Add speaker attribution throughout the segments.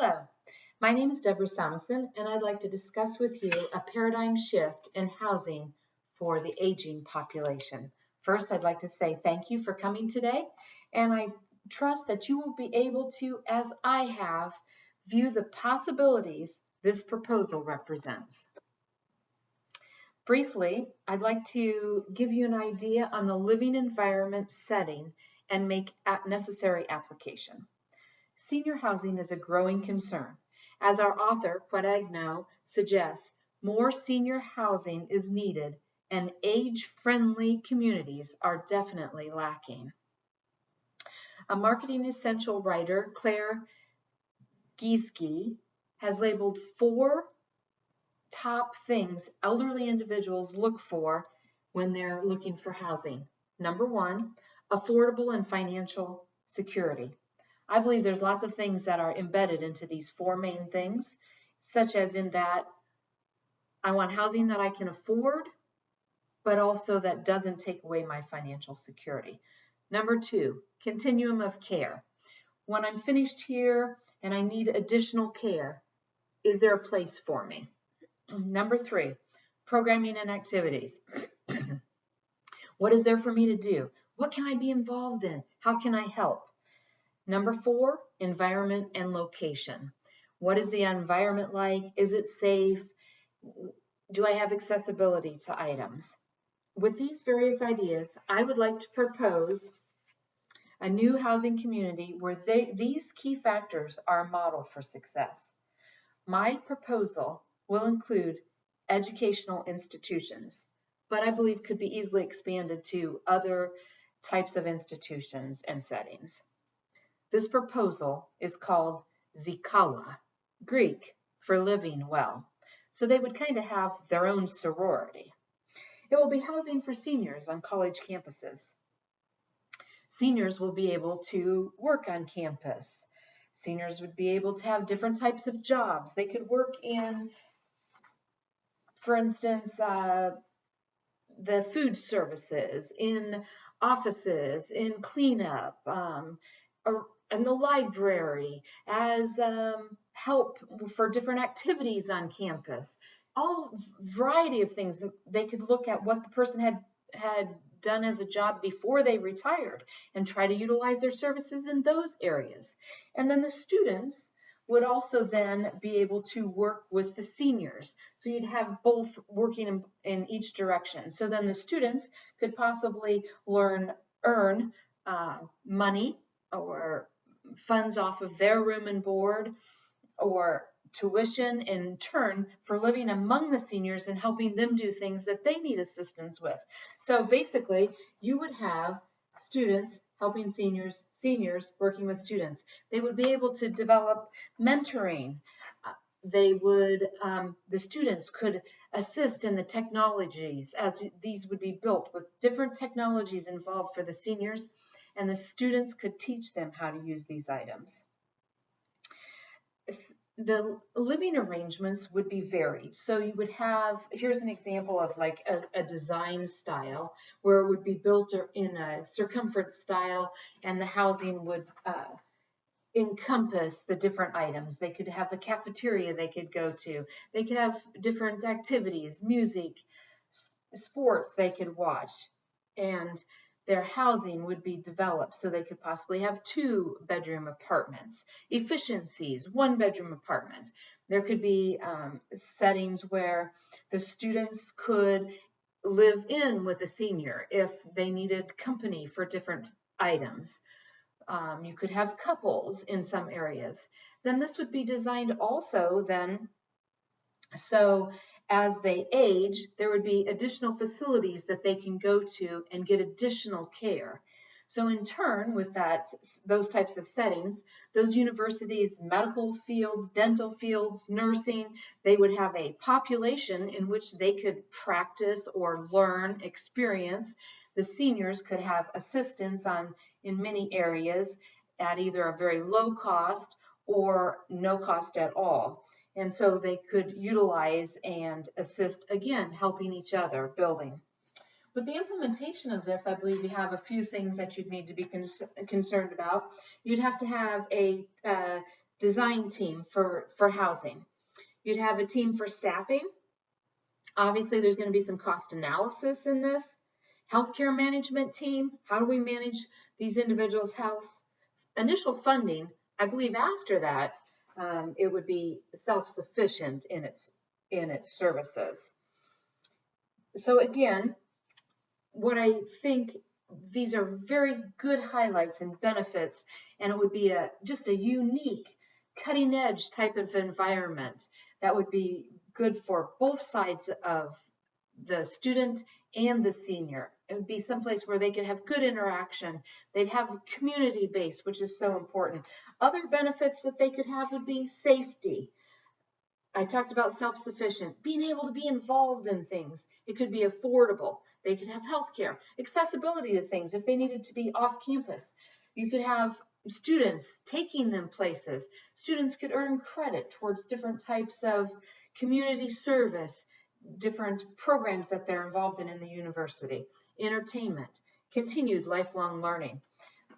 Speaker 1: Hello, my name is Debra Somesan, and I'd like to discuss with you a paradigm shift in housing for the aging population. First, I'd like to say thank you for coming today, and I trust that you will be able to, as I have, view the possibilities this proposal represents. Briefly, I'd like to give you an idea on the living environment setting and make necessary application. Senior housing is a growing concern. As our author, Quadagno, suggests, more senior housing is needed and age-friendly communities are definitely lacking. A marketing essential writer, Claire Gieske, has labeled 4 top things elderly individuals look for when they're looking for housing. Number 1, affordable and financial security. I believe there's lots of things that are embedded into these 4 main things, such as in that I want housing that I can afford, but also that doesn't take away my financial security. Number 2, continuum of care. When I'm finished here and I need additional care, is there a place for me? Number 3, programming and activities. What is there for me to do? What can I be involved in? How can I help? Number 4, environment and location. What is the environment like? Is it safe? Do I have accessibility to items? With these various ideas, I would like to propose a new housing community where these key factors are a model for success. My proposal will include educational institutions, but I believe could be easily expanded to other types of institutions and settings. This proposal is called Zikala, Greek for living well. So they would kind of have their own sorority. It will be housing for seniors on college campuses. Seniors will be able to work on campus. Seniors would be able to have different types of jobs. They could work in, for instance, the food services, in offices, in cleanup, in the library, as help for different activities on campus. All variety of things. They could look at what the person had done as a job before they retired and try to utilize their services in those areas. And then the students would also then be able to work with the seniors. So you'd have both working in each direction. So then the students could possibly earn money or funds off of their room and board or tuition in turn for living among the seniors and helping them do things that they need assistance with. So basically, you would have students helping seniors working with students. They would be able to develop mentoring. The students could assist in the technologies as these would be built with different technologies involved for the seniors, and the students could teach them how to use these items. The living arrangements would be varied. So you would have, here's an example of like a design style where it would be built in a circumference style and the housing would encompass the different items. They could have a cafeteria they could go to. They could have different activities, music, sports they could watch, and their housing would be developed so they could possibly have 2-bedroom apartments. Efficiencies, 1-bedroom apartments. There could be settings where the students could live in with a senior if they needed company for different items. You could have couples in some areas. Then this would be designed also then so as they age, there would be additional facilities that they can go to and get additional care. So in turn, with those types of settings, those universities, medical fields, dental fields, nursing, they would have a population in which they could practice or learn, experience. The seniors could have assistance in many areas at either a very low cost or no cost at all. And so they could utilize and assist, again, helping each other, building. With the implementation of this, I believe we have a few things that you'd need to be concerned about. You'd have to have a design team for housing. You'd have a team for staffing. Obviously, there's going to be some cost analysis in this. Healthcare management team. How do we manage these individuals' health? Initial funding. I believe after that, it would be self-sufficient in its services. So again, what I think, these are very good highlights and benefits, and it would be just a unique, cutting edge type of environment that would be good for both sides of the student and the senior. It would be someplace where they could have good interaction. They'd have community base, which is so important. Other benefits that they could have would be safety. I talked about self-sufficient, being able to be involved in things. It could be affordable. They could have healthcare, accessibility to things if they needed to be off campus. You could have students taking them places. Students could earn credit towards different types of community service, different programs that they're involved in the university, entertainment, continued lifelong learning.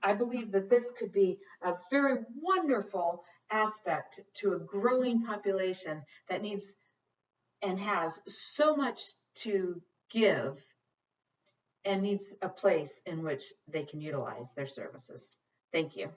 Speaker 1: I believe that this could be a very wonderful aspect to a growing population that needs and has so much to give and needs a place in which they can utilize their services. Thank you.